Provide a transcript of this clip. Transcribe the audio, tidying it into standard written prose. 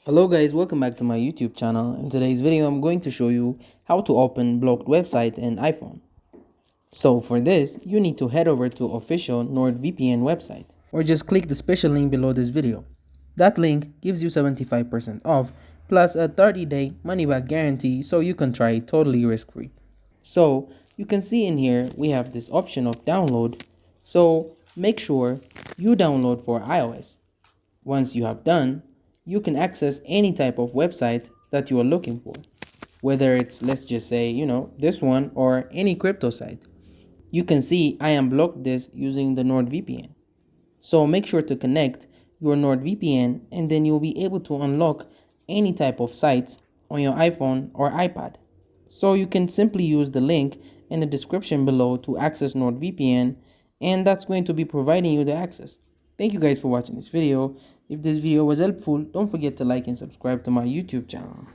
Hello guys, welcome back to my YouTube channel. In today's video, I'm going to show you how to open blocked website in iPhone. So for this, you need to head over to official NordVPN website or just click the special link below this video. That link gives you 75% off plus a 30-day money-back guarantee so you can try it totally risk-free. So you can see in here, we have this option of download. So make sure you download for iOS. Once you have done, you can access any type of website that you are looking for, whether it's, let's just say, this one or any crypto site. You can see I am blocked this using the NordVPN. So make sure to connect your NordVPN and then you'll be able to unlock any type of sites on your iPhone or iPad. So you can simply use the link in the description below to access NordVPN, and that's going to be providing you the access. Thank you guys for watching this video. If this video was helpful, don't forget to like and subscribe to my YouTube channel.